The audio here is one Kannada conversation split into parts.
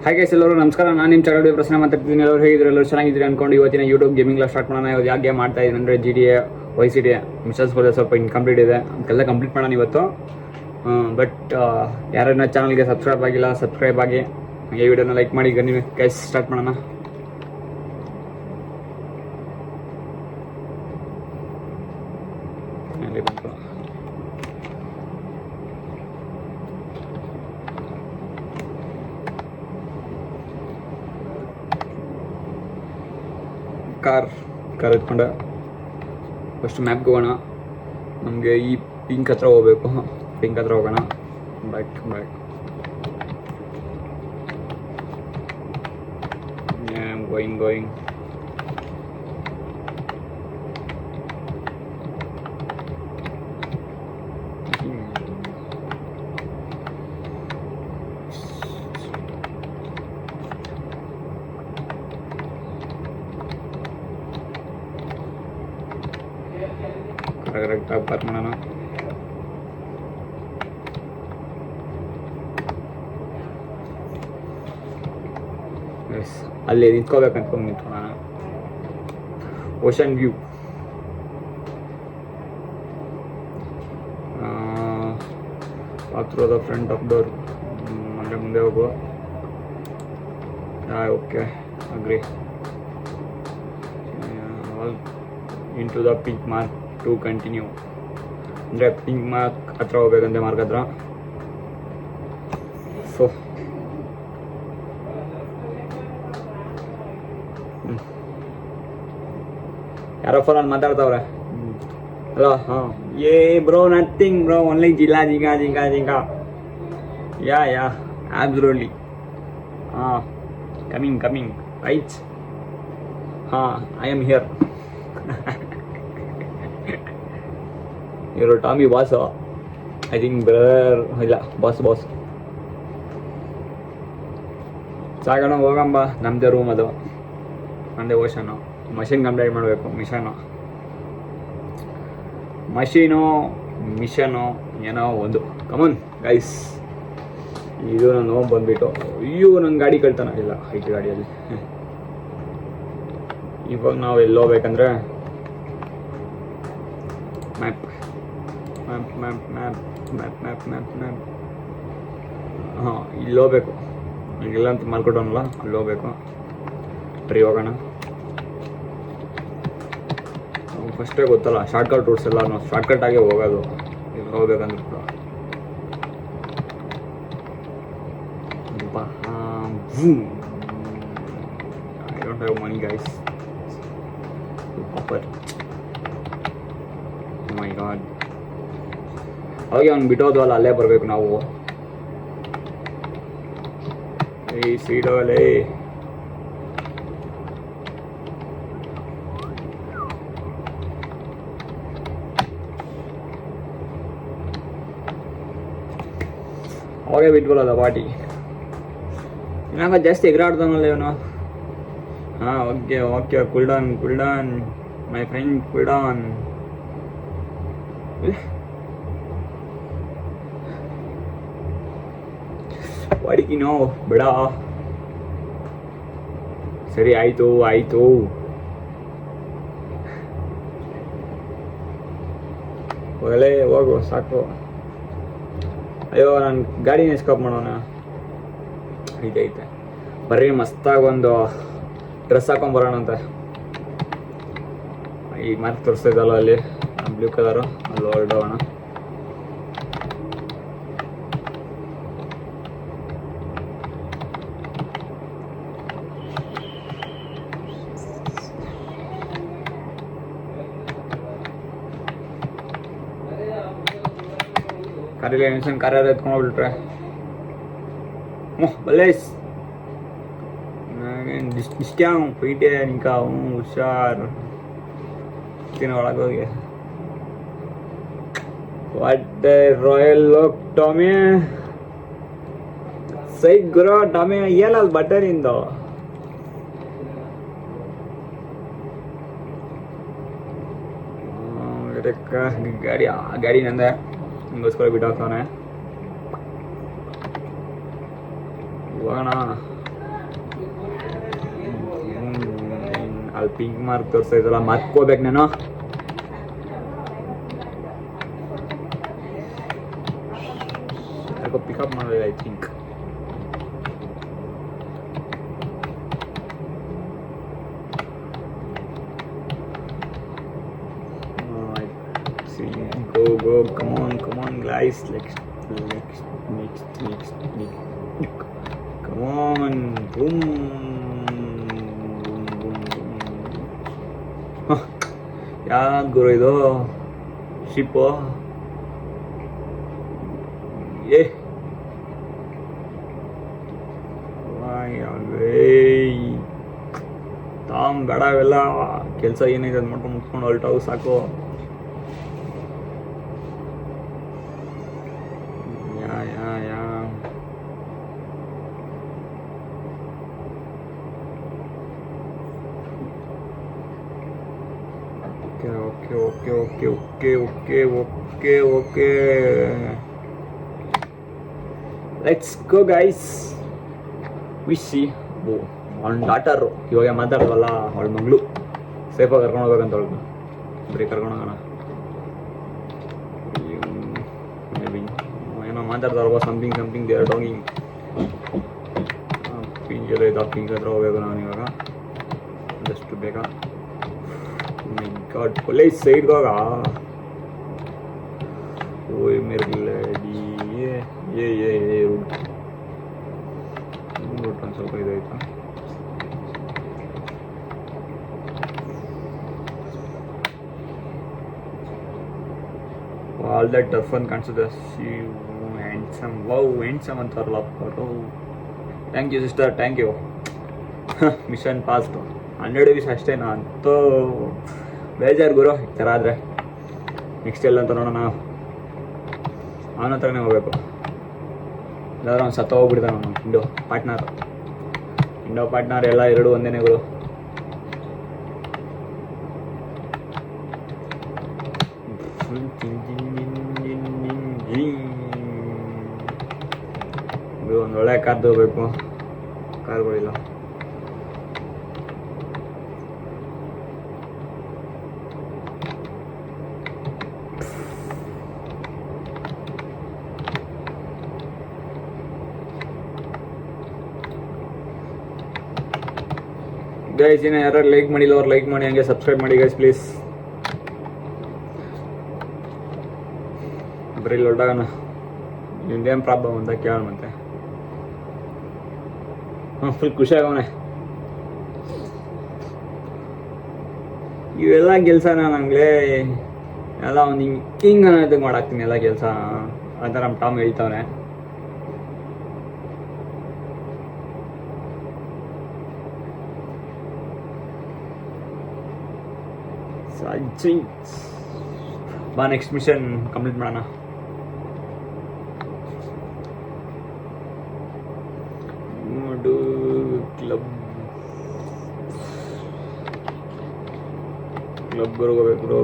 ಹಾಗೆ ಎಲ್ಲರೂ ನಮಸ್ಕಾರ. ನಾನು ನಿಮ್ಮ ಚಳವಳಿ ಪ್ರಶ್ನೆ ಮಾತಾಡ್ತೀನಿ. ಎಲ್ಲರೂ ಹೇಗಿದ್ರು, ಎಲ್ಲರೂ ಚೆನ್ನಾಗಿದ್ದೀರಿ ಅನ್ಕೊಂಡು ಇವತ್ತಿನ ಯೂಟ್ಯೂಬ್ ಗೇಮಿಂಗ್ ಸ್ಟಾರ್ಟ್ ಮಾಡೋಣ. ಇವತ್ತು ಯಾಕೆ ಗೇಮ್ ಮಾಡ್ತಾ ಇದ್ದೀನಿ ಅಂದರೆ GTA YCT ಮಿಷನ್ಸ್ ಬರೋದು ಸ್ವಲ್ಪ ಇನ್ಕಂಪ್ಲೀಟ್ ಇದೆ, ಅದಕ್ಕೆಲ್ಲ ಕಂಪ್ಲೀಟ್ ಮಾಡೋಣ ಇವತ್ತು. ಬಟ್ ಯಾರನ್ನ ಚಾನಲ್ಗೆ ಸಬ್ಸ್ಕ್ರೈಬ್ ಆಗಿಲ್ಲ, ಸಬ್ಸ್ಕ್ರೈಬ್ ಆಗಿ ಹಾಗೆ ವಿಡಿಯೋನ ಲೈಕ್ ಮಾಡಿ. ಈಗ ನೀವು ಗೈಸ್ ಸ್ಟಾರ್ಟ್ ಮಾಡೋಣ. ಕಾರ್ ಎತ್ಕೊಂಡೆ ಫಸ್ಟ್ ಮ್ಯಾಪ್ಗೆ ಹೋಗೋಣ. ನಮಗೆ ಈ ಪಿಂಕ್ ಹತ್ರ ಹೋಗ್ಬೇಕು, ಪಿಂಕ್ ಹತ್ರ ಹೋಗೋಣ. ಬ್ಯಾಕ್ ಗೋಯಿಂಗ್ ಕರೆಕ್ಟಾಗಿ ಪಾರ್ಕ್ ಮಾಡೋಣ. ಅಲ್ಲಿ ನಿಂತ್ಕೋಬೇಕಂತ ನಿಂತ್ಕೊಳ್ಳೋಣ. Ocean view through the front of door. ಮುಂದೆ ಹೋಗುವ. Okay, agree. Into the pink mark to continue. ಅಂದರೆ ಪಿಂಕ್ ಮಾರ್ಕ್ ಹತ್ರ ಹೋಗ್ಬೇಕಂತೆ, ಮಾರ್ಕ್ ಹತ್ರ. ಸೊ ಯಾರೋ ಫೋನಲ್ಲಿ ಮಾತಾಡ್ತಾವ್ರೆ. ಹಲೋ. ಹಾಂ, ಏ ಬ್ರೋ, ನಥಿಂಗ್ ಬ್ರೋ, ಓನ್ಲಿ ಜಿಂಗ. Yeah absolutely. ಹಾಂ, ಕಮಿಂಗ್ ರೈಟ್. ಹಾಂ, ಐ ಆಮ್ ಹಿಯರ್. ಇವರು Tommy boss, I think brother. ಇಲ್ಲ, ಬಾಸ್. ಸಾಗೋಣ, ಹೋಗಂಬ. ನಮ್ಮದೇ ರೂಮ್ ಅದು, ನಮ್ಮದೇ ಓಷನು. ಮಷಿನ್ ಕಂಪ್ಲೀಟ್ ಮಾಡಬೇಕು. ಮಿಷನು ಏನೋ ಒಂದು. Come on guys. ಇದು ನಾನು ಬಂದ್ಬಿಟ್ಟು, ಅಯ್ಯೋ ನನ್ನ ಗಾಡಿ ಕಳ್ತಾನ ಇಲ್ಲ, ಹೈಟ್ ಗಾಡಿಯಲ್ಲಿ. ಇವಾಗ ನಾವು ಎಲ್ಲಿ ಹೋಗ್ಬೇಕಂದ್ರೆ ಮ್ಯಾಪ್. ಹಾಂ, ಇಲ್ಲಿ ಹೋಗ್ಬೇಕು. ಈಗೆಲ್ಲ ಅಂತ ಮಾಡ್ಕೊಟ್ಟವನಲ್ಲ, ಅಲ್ಲಿ ಹೋಗ್ಬೇಕು. ಟ್ರೀ ಹೋಗೋಣ. ಫಸ್ಟೇ ಗೊತ್ತಲ್ಲ, ಶಾರ್ಟ್ಕಟ್ ರೂಟ್ಸ್ ಎಲ್ಲ ನಾವು ಶಾರ್ಟ್ಕಟ್ ಆಗೇ ಹೋಗೋದು ಇಲ್ಲಿ ಹೋಗ್ಬೇಕಂದ್ರೆ. I don't have money guys. Pauper, my god. ಅವಾಗೆ ಅವ್ನು ಬಿಟ್ಟೋದ್ವಲ್ಲ, ಅಲ್ಲೇ ಬರಬೇಕು ನಾವು. ಈ ಸೀಡೋಲೆ ಅವಾಗೆ ಬಿಟ್ಬಲ್ಲದ ಪಾಟಿ. ಇನ್ನಾಗ ಜಾಸ್ತಿ ಎಗರಾಡ್ತಾನಲ್ಲ ಇವನು. ಹಾಂ, ಓಕೆ. ಕುಲ್ಡಾನ್ my friend, ಕುಲ್ಡಾನ್. ವಾಡಿಕಿನೋ ಬಿಡ. ಸರಿ, ಆಯಿತು. ಹೋಗಲೇ, ಹೋಗು, ಸಾಕು. ಅಯ್ಯೋ, ನಾನು ಗಾಡಿನ ಸ್ಟಾಪ್ ಮಾಡೋಣ. ಐತೆ ಬರ್ರಿ, ಮಸ್ತಾಗಿ ಒಂದು ಡ್ರೆಸ್ ಹಾಕೊಂಬರೋಣಂತೆ. ಈ ಮಾರ್ಕ್ ತೋರಿಸ್ತಿದ್ದಲ್ಲ ಅಲ್ಲಿ, ಬ್ಲೂ ಕಲರು, ಅಲ್ಲಿ ಹೊರಡೋಣ. ಕಾರಲ್ಲಿ ಎನ್ಸನ್ ಕಾರ್ ಎತ್ಕೊಂಡೋಗ್ಬಿಟ್ರೆ ಬಲ್ಲೇಸ್ ನಿಷ್ಟ್ಯಾಂ ಪೈಟೆ ನಿಂಕ ಹುಷಾರ್ ಒಳಗೋಗಿ. What royal look Tommy. ಸೈ ಗುರು ಟಾಮಿ, ಏನಲ್ಲ ಬಟನಿಂದು. ಗಾಡಿ ನಂದೆ, ನಿಮಗೋಸ್ಕರ ಬಿಟ್ಟು ಹಾಕೋನೆ. ಹೋಗೋಣ. ಪಿಂಕ್ ಮಾರ್ಕ್ ತೋರಿಸ್ತಾ ಇದ್ದಲ್ಲ ಮರ್ಕೋಬೇಕು ನಾನು. ಯಾಕೋ ಪಿಕಪ್ ಮಾಡೋದು I think. Go, come on guys, next, come on, boom. ಯಾವ್ದು ಗುರು ಇದು ಶಿಪ್ಪು? ತಾಮ್ ಬೇಡ ಅವೆಲ್ಲ ಕೆಲಸ ಏನಿದೆ ಅದು ಮಾಡ್ಕೊಂಡು ಮುಟ್ಕೊಂಡು ಹೊರಟವು ಸಾಕು. Okay. Let's go guys. We see. ಅವನ ಡಾಟರು ಇವಾಗ ಮಾತಾಡೋಲ್ಲ, ಅವಳ ಮಗಳು ಸೇಫಾಗಿ ಕರ್ಕೊಂಡು ಹೋಗ್ಬೇಕಂತ ಅವಳು ಬರೀ ಕರ್ಕೊಂಡು ಹೋಗೋಣ. ಮೇಬಿ ಏನೋ ಮಾತಾಡ್ತಾರಲ್ವ, something they are talking. Pink ಎಲ್ಲ ಇದು ಪಿಂಕ್ ಹತ್ರ ಹೋಗ್ಬೇಕು ನಾನು ಇವಾಗ ಜಸ್ಟ್ ಬೇಕಾ. God, police side ಹೋಗ. ಓಯ್ ಮೇರೆ ಲೇಡಿ ರೂಟ್ ಒಂದು ಸ್ವಲ್ಪ ಇದಾಯ್ತಾ. ಆಲ್ ದಟ್ ಟಫ್ ಅಂತ ಕಾಣಿಸುತ್ತೆ. ಹ್ಯಾಂಡ್ಸಮ್ ಅಂತಾರಲ್ಲ. Thank you sister, thank you. Mission passed 100 ವೀಸ್ ಅಷ್ಟೇ. ಅಂತೂ ಬೇಜಾರು ಗುರು ಈ ಥರ ಆದರೆ. ನೆಕ್ಸ್ಟ್ ಎಲ್ಲ ಅಂತ ನೋಡೋಣ. ಅವನ ಹತ್ರನೇ ಹೋಗ್ಬೇಕು. ಎಲ್ಲಾದ್ರೂ ಅವ್ನು ಸತ್ತ ಹೋಗ್ಬಿಡ್ತಾನೆ ಅವನು. ಇಂಡೋ ಪಾರ್ಟ್ನರ್ ಎಲ್ಲ ಎರಡು ಒಂದೇನೆ ಗುರು. ಒಂದು ಒಳ್ಳೆ ಕಾರ್ ತಗೋಬೇಕು. ಕಾರ್ಗಳಿಲ್ಲ. ಗೈಸ್ ಏನೋ ಯಾರು ಲೈಕ್ ಮಾಡಿಲ್ಲ ಅವ್ರು ಲೈಕ್ ಮಾಡಿ, ಹಂಗೆ ಸಬ್ಸ್ಕ್ರೈಬ್ ಮಾಡಿ ಗೈಸ್ ಪ್ಲೀಸ್. ಬರೀ ಲೊಡ್ಡಾಗಣ ನಿಮ್ದೇನು ಪ್ರಾಬ್ಲಮ್ ಅಂತ ಕೇಳ ಮತ್ತೆ. ಫುಲ್ ಖುಷಿ ಆಗವನೆ. ಇವೆಲ್ಲ ಕೆಲಸನ ನಂಗೆ ಎಲ್ಲ ಒಂದು ಹಿಂಗೆ ಅನ್ನೋದಕ್ಕೆ ಮಾಡಾಕ್ತೀನಿ ಎಲ್ಲ ಕೆಲಸ ಅಂತ ನಮ್ಮ ಟಾಮ್ ಹೇಳ್ತಾವನೆ. ಬಾ ನೆಕ್ಸ್ಟ್ ಮಿಷನ್ ಕಂಪ್ಲೀಟ್ ಮಾಡೋಣ. ಕ್ಲಬ್ ಹೋಗ್ಬೇಕು.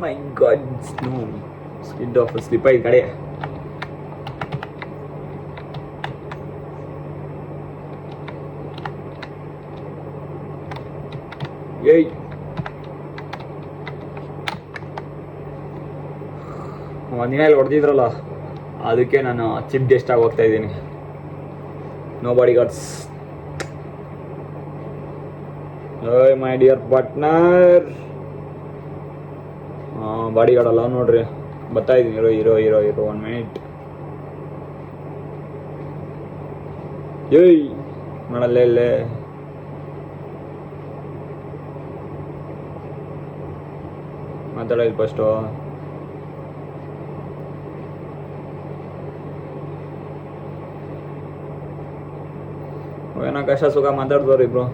My God, no. Skid off a slip ಆಯ್ತು ಕಡೆ. ಏಯ್ ಒಂದಿನ ಇಲ್ಲಿ ಹೊಡೆದಿದ್ರಲ್ಲ ಅದಕ್ಕೆ ನಾನು ಚಿಪ್ ಗೆಸ್ಟ್ ಆಗಿ ಹೋಗ್ತಾ ಇದ್ದೀನಿ. No bodyguards. ಓಯ್ my dear partner. Bodyguard ಅಲ್ಲ ನೋಡ್ರಿ, ಬರ್ತಾ ಇದ್ದೀನಿ. ಇರೋ 1 ಮಿನಿಟ್. ಏಯ್ ಮಾಡಲ್ಲೇ ಇಲ್ಲೇ. ಮಾತಾಡ ಇಲ್ಲಿ ಫಸ್ಟು. ಏನೋ ಕಷ್ಟ ಸುಖ ಮಾತಾಡ್ದವ್ರು ಇಬ್ರು.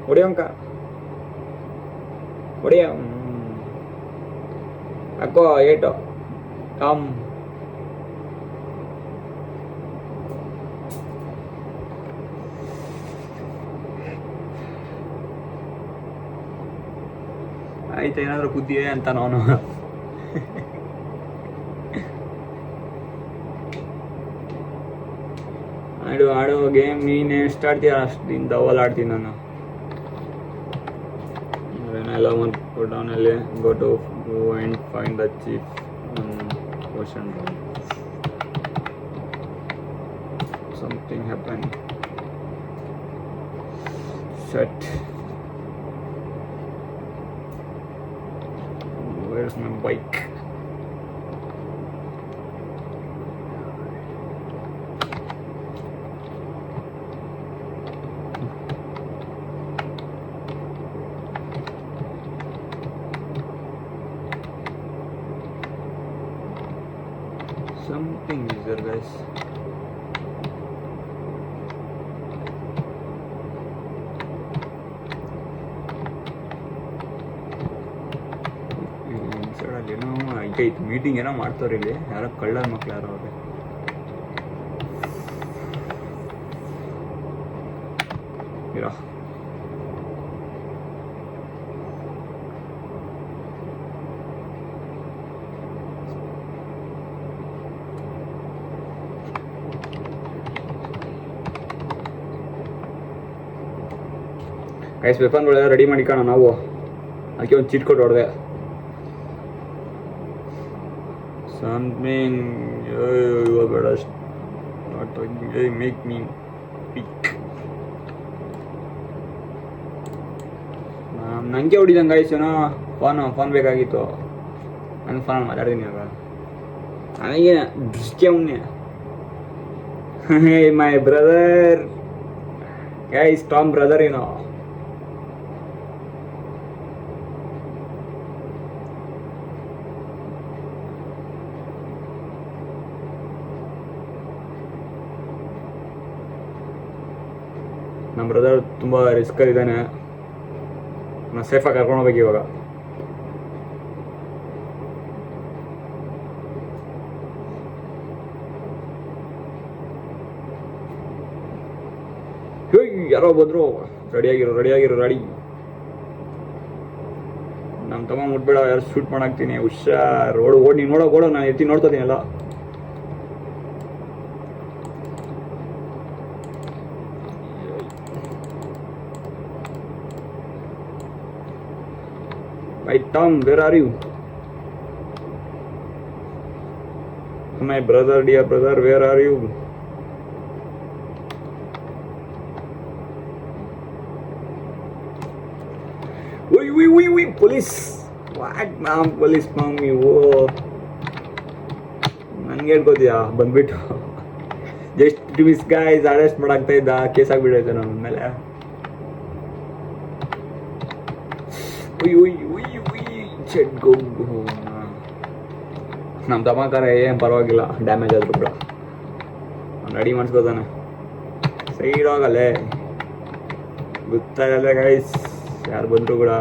ಹೊಡಿಯಂಕ ಹೊಡಿಯ ಅಕ್ಕೋ ಏಟು ಟಾಮ್ ಆಯ್ತು, ಏನಾದರೂ ಬುದ್ಧಿಯೇ ಅಂತ ನಾನು ಆಡೋ ಗೇಮ್ ನೀನು ಎಷ್ಟು ಆಡ್ತೀಯ ಅಷ್ಟಿಂದ ಅವಲ್ ಆಡ್ತೀನಿ ನಾನು. ಎಲ್ಲ ಒಂದು ಡೌನಲ್ಲಿ go to and find the chief ocean something happen set. Where's my bike? Something is there, guys. ಏನೋ ಐತೆ ಮೀಟಿಂಗ್ ಏನೋ ಮಾಡ್ತಾವ್ರಿ ಇಲ್ಲಿ, ಯಾರೋ ಕಳ್ಳರ ಮಕ್ಳು ಯಾರೋ ಅವ್ರೆ. ಇರೋ ಗೈಸ್ ವೆಪನ್ಗಳೆಲ್ಲ ರೆಡಿ ಮಾಡಿಕೋಣ ನಾವು. ಅದಕ್ಕೆ ಒಂದು ಚೀಟ್ ಕೊಟ್ಟು ಹೊಡೆದೆ. Something you are better start talking. Hey, make me pick. ನನಗೆ ಹೊಡಿದಂಗೆ ಗಾಯ್ಸೇನೋ ಫೋನ್ ಬೇಕಾಗಿತ್ತು. ನನ್ನ ಫೋನ್ ಮಾತಾಡ್ತೀನಿ ಆಗ. ನನಗೆ ದೃಷ್ಟಿ ಅವನೇ. Hey my brother guys, Tom brother ಏನೋ. ನಮ್ಮ ಬ್ರದರ್ ತುಂಬ ರಿಸ್ಕಲ್ಲಿದ್ದಾನೆ, ನಾನು ಸೇಫಾಗಿ ಕರ್ಕೊಂಡು ಹೋಗ್ಬೇಕು ಇವಾಗ. ಯಾರೋ ಬಂದರು. ರೆಡಿ. ನಮ್ಮ ತಮ್ಮ ಮುಟ್ಬೇಡ, ಯಾರು ಶೂಟ್ ಮಾಡಾಕ್ತೀನಿ. ಹುಷಾರ್, ಓಡ್ ನೀನು ಓಡೋ ನಾನು ಎತ್ತಿ ನೋಡ್ಕೊತೀನಿ ಎಲ್ಲ. Hey Tom, where are you? My brother, dear brother, where are you? Wait, police! What, ma'am? Police, mommy, oh. ನನಗೆ ಹೇಳ್ಕೋತೀಯಾ ಬಂದ್ಬಿಟ್ಟು ಜಸ್ಟ್ ಮಿಸ್ ಗೈಸ್ ಅರೆಸ್ಟ್ ಮಾಡಾಕ್ತಾ ಇದ್ದ, ಕೇಸ್ ಆಗ್ಬಿಡೈತೆ ನನ್ನ ಮೇಲೆ. ನಮ್ಮ ತಮ್ಮಕಾರ ಏನು ಪರವಾಗಿಲ್ಲ, ಡ್ಯಾಮೇಜ್ ಆದ್ರೂ ಕೂಡ ರೆಡಿ ಮಾಡಿಸ್ಕೋತಾನೆ. ಸೈಡ್ ಹೋಗಲ್ಲೇ, ಗೊತ್ತಾಗಲ್ಲ ಗೈಸ್ ಯಾರು ಬಂದರೂ ಕೂಡ.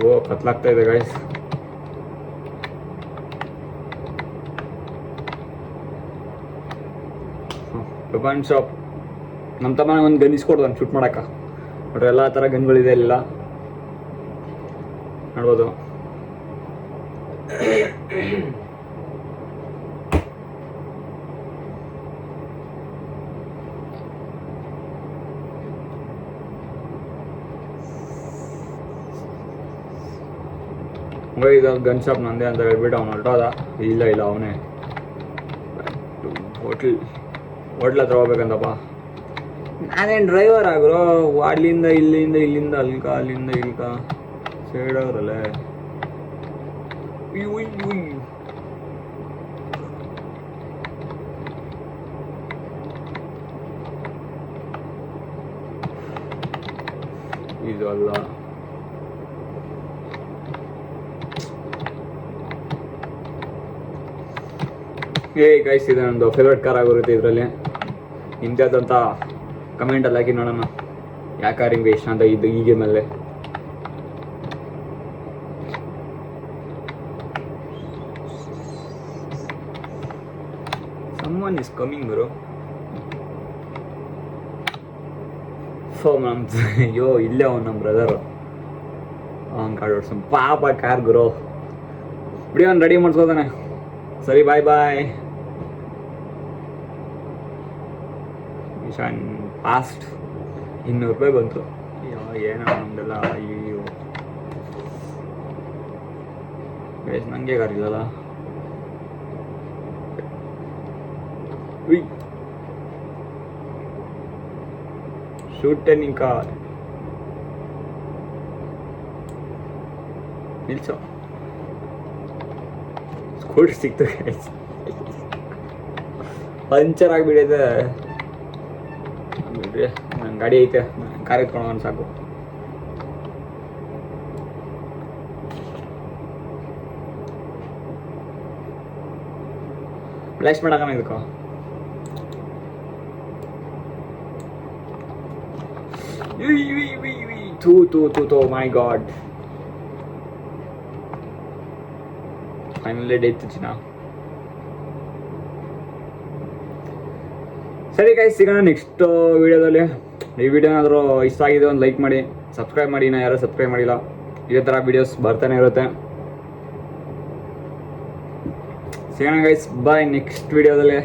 ಓ ಕತ್ಲಾಗ್ತಾ ಇದೆ ಗೈಸ್. Weapon shop. ನಮ್ಮ ತಮ್ಮ ಒಂದು ಗನ್ ಇಸ್ಕೊಡ್ತಾನೆ ಶೂಟ್ ಮಾಡಕ್ಕ. ನೋಡ್ರಿ ಎಲ್ಲ ಥರ ಗನ್ಗಳಿದೆ ಇಲ್ಲ ನೋಡ್ಬೋದು. ಇದು ಗನ್ ಶಾಪ್ ನಂದೇ ಅಂತ ಹೇಳ್ಬಿಟ್ಟು ಅವ್ನು ಹೊರಟೋದ. ಇಲ್ಲ ಅವನೇ ಹೋಟ್ಲ್ ಹತ್ರ ಹೋಗ್ಬೇಕಂತಪ್ಪ. ನಾನೇನು ಡ್ರೈವರ್ ಆಗ್ರೋ, ಅಲ್ಲಿಂದ ಇಲ್ಲಿಂದ ಅಲ್ಲಿಂದ ಇಲ್ಕ ಸೈಡ್ ಅವ್ರಲ್ಲೇ. ಇದು ಅಲ್ಲ, ಗೈಸ್ ಇದು ನಂದು ಫೇವ್ರೆಟ್ ಕಾರ್ ಆಗಿರುತ್ತೆ ಇದರಲ್ಲಿ. ನಿಮ್ದಾದಂಥ ಕಮೆಂಟಲ್ಲಿ ಹಾಕಿ ನೋಡೋಣ ಯಾವ ಕಾರ್ ನಿಮಗೆ ಇಷ್ಟ ಅಂತ ಇದು ಈ ಗೇಮಲ್ಲಿ. Someone is coming bro. ಅಯ್ಯೋ ಇಲ್ಲೇ ಅವ್ನು ನಮ್ಮ ಬ್ರದರು ಅವ್ನು ಕಾರ್ ಓಡಿಸೋ ಪಾಪ ಕಾರ್ ಗುರು ಬಿಡಿ ಅವ್ನು ರೆಡಿ ಮಾಡಿಸ್ಕೋತಾನೆ. ಸರಿ ಬಾಯ್ ಬಾಯ್. ಮಿಷನ್ ಫಾಸ್ಟ್ 200 ರೂಪಾಯಿ ಬಂತು. ಏನೋ ನಮ್ದೆಲ್ಲ ಅಯ್ಯೋ ಬೇಸ್ ನನಗೆ ಕಾರಿಲ್ಲಲ್ಲ. ಶೂಟ್ ನಿನ್ ಕಾರ್ ನಿಲ್ಸೋ. ಸ್ಕೂಟರ್ ಸಿಕ್ತು ಪಂಚರ್ ಆಗಿಬಿಡೈತೆ. ಬಿಡ್ರಿ ನನ್ನ ಗಾಡಿ ಐತೆ, ಕಾರ್ ಎತ್ಕೊಂಡು ಸಾಕು. Flash ಮಾಡಾಕಣ ಇದಕ್ಕೋ. Two, my god. Finally death ಚಿನ್ನ. ಸರಿ ಗೈಸ್, ಸಿಗೋಣ ನೆಕ್ಸ್ಟ್ ವಿಡಿಯೋದಲ್ಲಿ. ಈ ವಿಡಿಯೋ ಏನಾದರೂ ಇಷ್ಟ ಆಗಿದೆ ಒಂದು ಲೈಕ್ ಮಾಡಿ, ಸಬ್ಸ್ಕ್ರೈಬ್ ಮಾಡಿ. ನಾ ಯಾರು ಸಬ್ಸ್ಕ್ರೈಬ್ ಮಾಡಿಲ್ಲ, ಇದೇ ಥರ ವಿಡಿಯೋಸ್ ಬರ್ತಾನೆ ಇರುತ್ತೆ. ಸಿಗೋಣ ಗೈಸ್, ಬಾಯ್ ನೆಕ್ಸ್ಟ್ ವಿಡಿಯೋದಲ್ಲಿ.